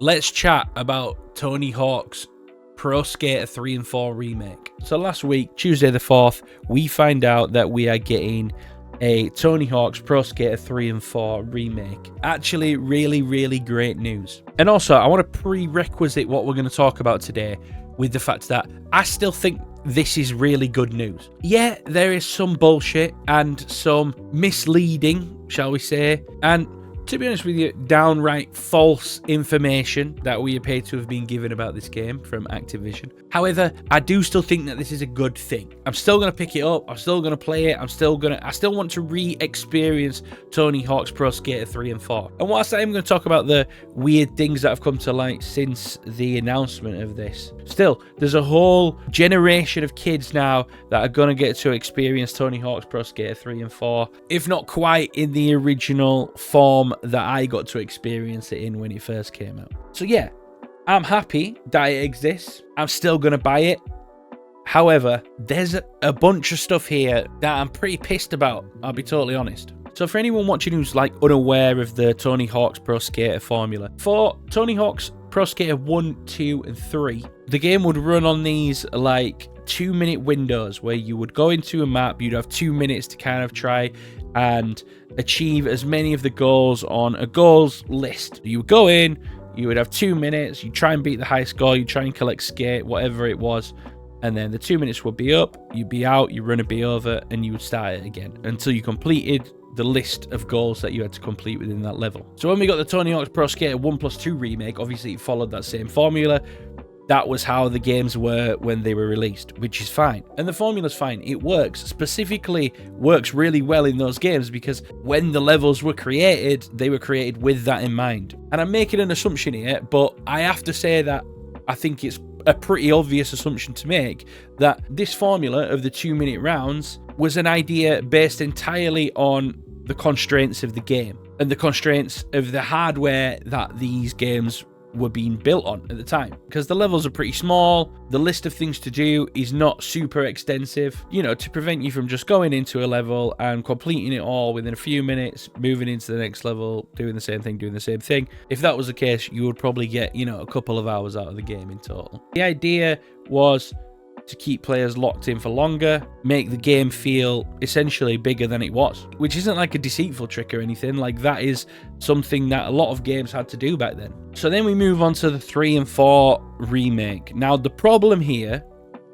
let's chat about Tony Hawk's Pro Skater 3 and 4 remake. So last week, Tuesday the 4th, we find out that we are getting a Tony Hawk's Pro Skater 3 and 4 remake. Actually, really great news. And also, I want to prerequisite what we're going to talk about today with the fact that I still think this is really good news. Yeah, there is some bullshit and some misleading, shall we say, and to be honest with you, downright false information that we appear to have been given about this game from Activision. However, I do still think that this is a good thing. I'm still going to pick it up. I'm still going to play it. I still want to re-experience Tony Hawk's Pro Skater 3 and 4. And whilst I'm going to talk about the weird things that have come to light since the announcement of this, still, there's a whole generation of kids now that are going to get to experience Tony Hawk's Pro Skater 3 and 4, if not quite in the original form that I got to experience it in when it first came out. So yeah, I'm happy that it exists. I'm still going to buy it. However, there's a bunch of stuff here that I'm pretty pissed about, I'll be totally honest. So for anyone watching who's like unaware of the Tony Hawk's Pro Skater formula, for Tony Hawk's Pro Skater 1, 2, and 3, the game would run on these like 2-minute windows where you would go into a map, you'd have 2 minutes to kind of try and achieve as many of the goals on a goals list. You would go in, you would have 2 minutes, you try and beat the high score, you try and collect skate, whatever it was, and then the 2 minutes would be up, you'd be out, your run would be over, and you would start it again until you completed the list of goals that you had to complete within that level. So when we got the Tony Hawk's Pro Skater 1+2 remake, obviously it followed that same formula. That was how the games were when they were released, which is fine. And the formula's fine. It works. Specifically works really well in those games because when the levels were created, they were created with that in mind. And I'm making an assumption here, but I have to say that I think it's a pretty obvious assumption to make that this formula of the 2-minute rounds was an idea based entirely on the constraints of the game and the constraints of the hardware that these games were being built on at the time, because the levels are pretty small, the list of things to do is not super extensive, you know, to prevent you from just going into a level and completing it all within a few minutes, moving into the next level, doing the same thing. If that was the case, you would probably get, you know, a couple of hours out of the game in total. The idea was to keep players locked in for longer, make the game feel essentially bigger than it was, which isn't like a deceitful trick or anything. Like, that is something that a lot of games had to do back then. So then we move on to the 3 and 4 remake. Now, the problem here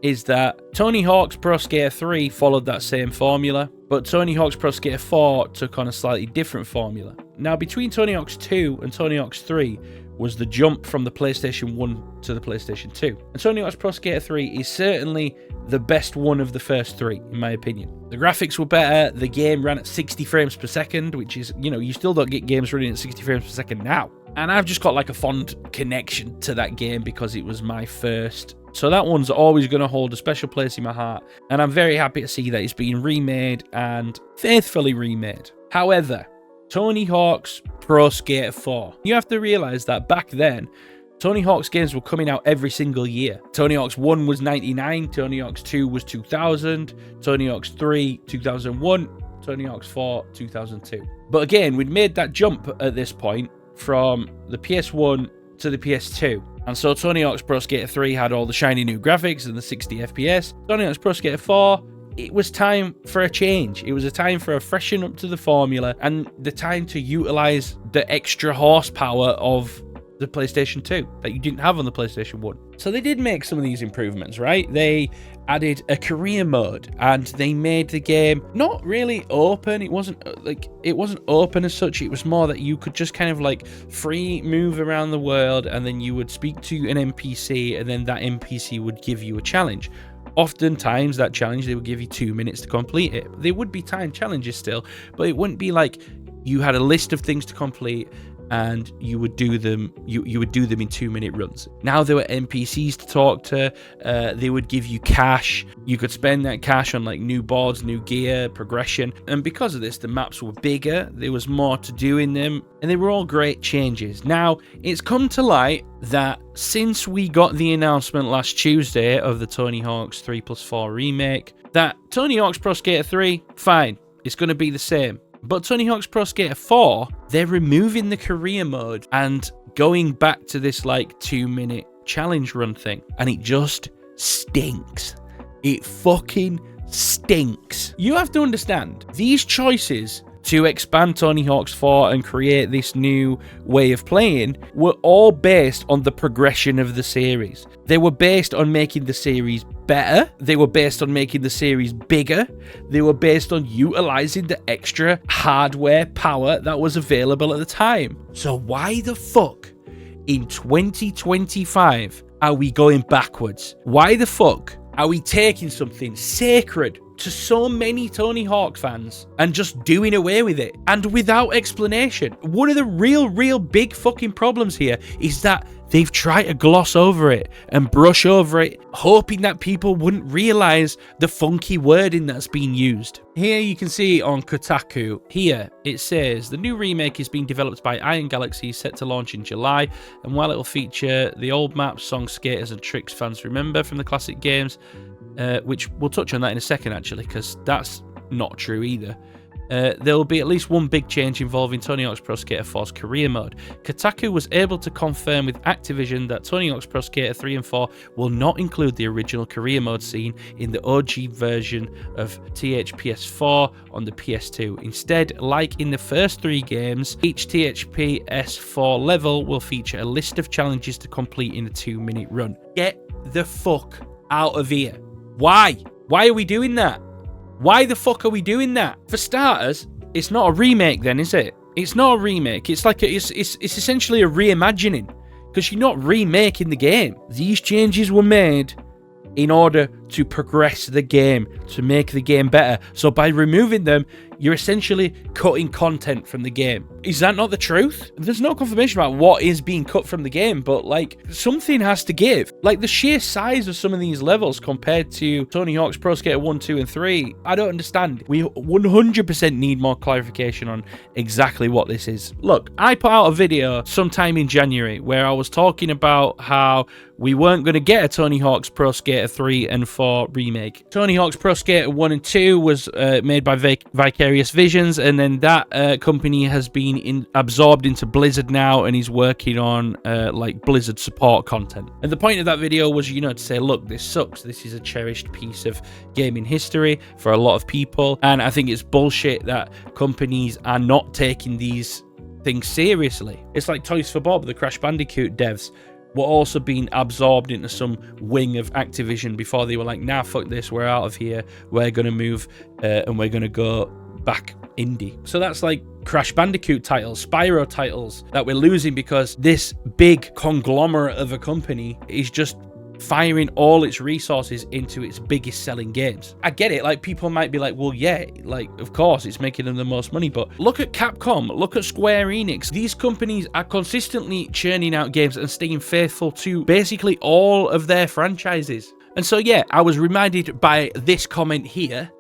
is that Tony Hawk's Pro Skater 3 followed that same formula, but Tony Hawk's Pro Skater 4 took on a slightly different formula. Now, between Tony Hawk's 2 and Tony Hawk's 3 was the jump from the PlayStation 1 to the PlayStation 2. And Tony Hawk's Pro Skater 3 is certainly the best one of the first three, in my opinion. The graphics were better, the game ran at 60 frames per second, which is, you know, you still don't get games running at 60 frames per second now. And I've just got like a fond connection to that game because it was my first. So that one's always going to hold a special place in my heart. And I'm very happy to see that it's being remade and faithfully remade. However, Tony Hawk's Pro Skater 4. You have to realize that back then, Tony Hawk's games were coming out every single year. Tony Hawk's 1 was 99, Tony Hawk's 2 was 2000, Tony Hawk's 3, 2001, Tony Hawk's 4, 2002. But again, we'd made that jump at this point from the PS1 to the PS2. And so Tony Hawk's Pro Skater 3 had all the shiny new graphics and the 60 FPS. Tony Hawk's Pro Skater 4, it was time for a change. It was a time for a freshen up to the formula and the time to utilize the extra horsepower of the PlayStation 2 that you didn't have on the PlayStation 1. So they did make some of these improvements, right? They added a career mode and they made the game not really open. It wasn't open as such. It was more that you could just kind of like free move around the world, and then you would speak to an NPC, and then that NPC would give you a challenge. Oftentimes that challenge, they would give you 2 minutes to complete it. There would be timed challenges still, but it wouldn't be like you had a list of things to complete and you would do them you would do them in 2-minute runs. Now there were NPCs to talk to. They would give you cash. You could spend that cash on like new boards, new gear, progression, and because of this the maps were bigger, there was more to do in them, and they were all great changes. Now it's come to light that since we got the announcement last Tuesday of the Tony Hawk's 3+4 remake, that Tony Hawk's Pro Skater 3, fine, it's going to be the same. But Tony Hawk's Pro Skater 4, they're removing the career mode and going back to this like 2-minute challenge run thing, and it just stinks. It fucking stinks. You have to understand, these choices to expand Tony Hawk's 4 and create this new way of playing were all based on the progression of the series. They were based on making the series better. They were based on making the series bigger. They were based on utilizing the extra hardware power that was available at the time. So why the fuck in 2025 are we going backwards? Why the fuck are we taking something sacred to so many Tony Hawk fans and just doing away with it, and without explanation? One of the real big fucking problems here is that they've tried to gloss over it and brush over it, hoping that people wouldn't realize the funky wording that's being used. Here you can see on Kotaku, here it says, the new remake is being developed by Iron Galaxy, set to launch in July, and while it will feature the old maps, songs, skaters, and tricks fans remember from the classic games, which we'll touch on that in a second actually, because that's not true either. There will be at least one big change involving Tony Hawk's Pro Skater 4's career mode. Kotaku was able to confirm with Activision that Tony Hawk's Pro Skater 3 and 4 will not include the original career mode seen in the OG version of THPS4 on the PS2. Instead, like in the first 3 games, each THPS4 level will feature a list of challenges to complete in a 2-minute run. Get the fuck out of here. Why? Why are we doing that? Why the fuck are we doing that? For starters, it's not a remake then, is it? It's not a remake. It's like it's essentially a reimagining, because you're not remaking the game. These changes were made in order to progress the game, to make the game better. So by removing them, you're essentially cutting content from the game. Is that not the truth? There's no confirmation about what is being cut from the game, but like, something has to give. Like, the sheer size of some of these levels compared to Tony Hawk's Pro Skater 1, 2, and 3, I don't understand. We 100% need more clarification on exactly what this is. Look, I put out a video sometime in January where I was talking about how we weren't going to get a Tony Hawk's Pro Skater 3 and 4 remake. Tony Hawk's Pro Skater 1 and 2 was made by Vicarious Visions, and then that company has been absorbed into Blizzard now, and he's working on like Blizzard support content. And the point of that video was, you know, to say, look, this sucks. This is a cherished piece of gaming history for a lot of people, and I think it's bullshit that companies are not taking these things seriously. It's like Toys for Bob, the Crash Bandicoot devs were also being absorbed into some wing of Activision before they were like, nah, fuck this, we're out of here, we're gonna move and we're gonna go back indie. So that's like Crash Bandicoot titles, Spyro titles that we're losing because this big conglomerate of a company is just firing all its resources into its biggest selling games. I get it, like, people might be like, well, yeah, like, of course it's making them the most money, but look at Capcom, look at Square Enix. These companies are consistently churning out games and staying faithful to basically all of their franchises. And so, yeah, I was reminded by this comment here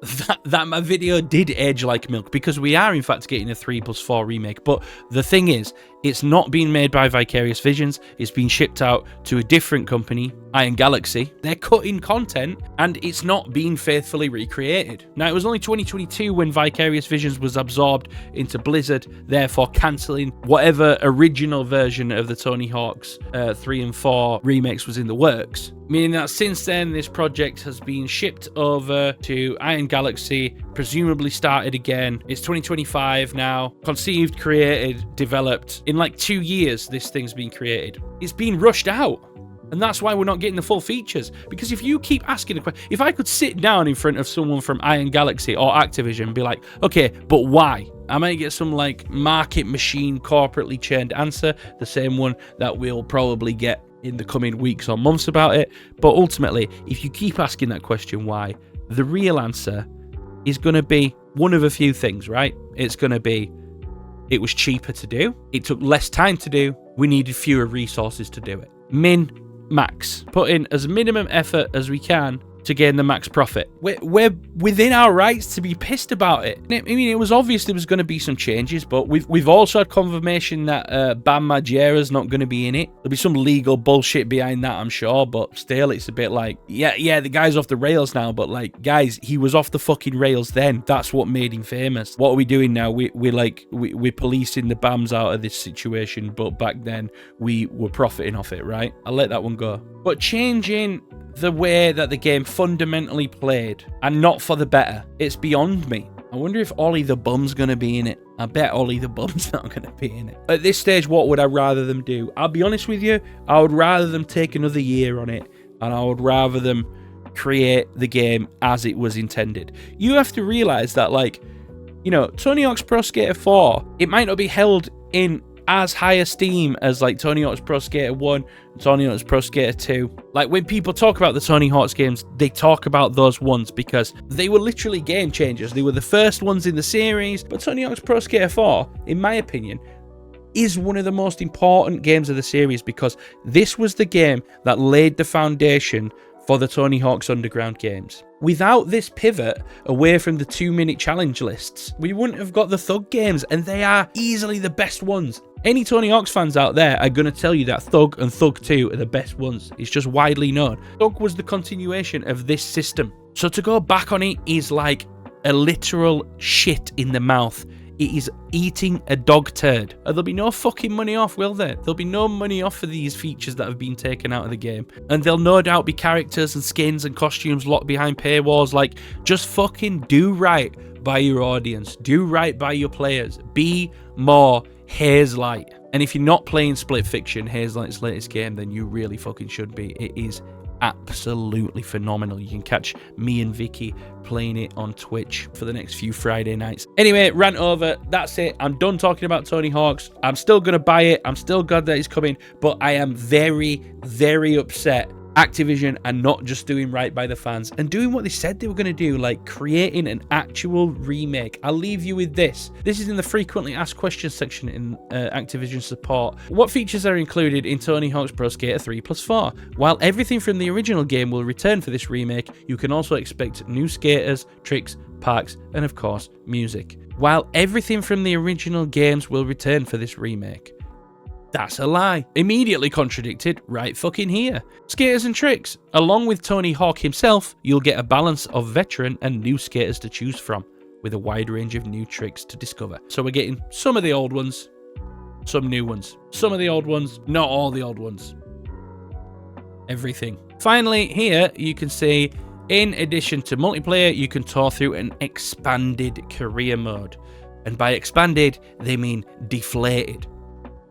that my video did age like milk, because we are, in fact, getting a 3+4 remake. But the thing is, it's not being made by Vicarious Visions. It's being shipped out to a different company, Iron Galaxy. They're cutting content, and it's not being faithfully recreated. Now, it was only 2022 when Vicarious Visions was absorbed into Blizzard, therefore cancelling whatever original version of the Tony Hawk's 3 and 4 remakes was in the works. Meaning that since then, this project has been shipped over to Iron Galaxy, presumably started again. It's 2025 now. Conceived, created, developed. In like 2 years, this thing's been created. It's been rushed out. And that's why we're not getting the full features. Because if you keep asking the question, if I could sit down in front of someone from Iron Galaxy or Activision and be like, okay, but why? I might get some like market machine, corporately churned answer, the same one that we'll probably get in the coming weeks or months about it. But ultimately, if you keep asking that question, why, the real answer is going to be one of a few things, right? It's going to be, it was cheaper to do, it took less time to do, we needed fewer resources to do it. Max. Put in as minimum effort as we can to gain the max profit. We're within our rights to be pissed about it. I mean, it was obvious there was going to be some changes, but we've also had confirmation that Bam Margera is not going to be in it. There'll be some legal bullshit behind that, I'm sure, but still, it's a bit like, yeah, the guy's off the rails now, but like, guys, he was off the fucking rails then. That's what made him famous. What are we doing now? We're policing the Bams out of this situation, but back then we were profiting off it, right? I'll let that one go. But changing the way that the game fundamentally played, and not for the better, it's beyond me. I wonder if Ollie the Bum's going to be in it. I bet Ollie the Bum's not going to be in it. At this stage, what would I rather them do? I'll be honest with you, I would rather them take another year on it, and I would rather them create the game as it was intended. You have to realize that, like, you know, Tony Hawk's Pro Skater 4, it might not be held in as high esteem as like Tony Hawk's Pro Skater 1 and Tony Hawk's Pro Skater 2. Like, when people talk about the Tony Hawk's games, they talk about those ones because they were literally game changers. They were the first ones in the series. But Tony Hawk's Pro Skater 4, in my opinion, is one of the most important games of the series because this was the game that laid the foundation for the Tony Hawk's Underground games. Without this pivot away from the 2-minute challenge lists, we wouldn't have got the Thug games, and they are easily the best ones. Any Tony Hawk's fans out there are going to tell you that Thug and Thug 2 are the best ones. It's just widely known. Thug was the continuation of this system. So to go back on it is like a literal shit in the mouth. It is eating a dog turd. And there'll be no fucking money off, will there? There'll be no money off for these features that have been taken out of the game. And there'll no doubt be characters and skins and costumes locked behind paywalls. Like, just fucking do right by your audience. Do right by your players. Be more Hazelight. And if you're not playing Split Fiction, Hazelight's latest game, then you really fucking should be. It is absolutely phenomenal. You can catch me and Vicky playing it on Twitch for the next few Friday nights. Anyway, rant over. That's it. I'm done talking about Tony Hawk's. I'm still going to buy it. I'm still glad that it's coming, but I am very, very upset Activision are not just doing right by the fans and doing what they said they were going to do, like creating an actual remake. I'll leave you with this. This is in the frequently asked questions section in Activision support. What features are included in Tony Hawk's Pro Skater 3 plus 4? While everything from the original game will return for this remake, you can also expect new skaters, tricks, parks, and of course, music. While everything from the original games will return for this remake. That's a lie. Immediately contradicted right fucking here. Skaters and tricks. Along with Tony Hawk himself, you'll get a balance of veteran and new skaters to choose from, with a wide range of new tricks to discover. So we're getting some of the old ones, some new ones. Some of the old ones, not all the old ones. Everything. Finally, here you can see, in addition to multiplayer, you can tour through an expanded career mode. And by expanded, they mean deflated.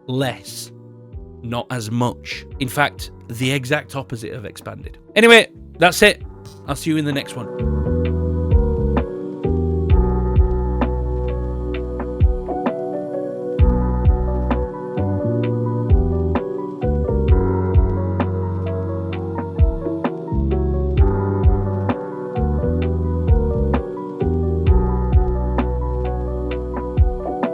Less, not as much. In fact, the exact opposite of expanded. Anyway, that's it. I'll see you in the next one.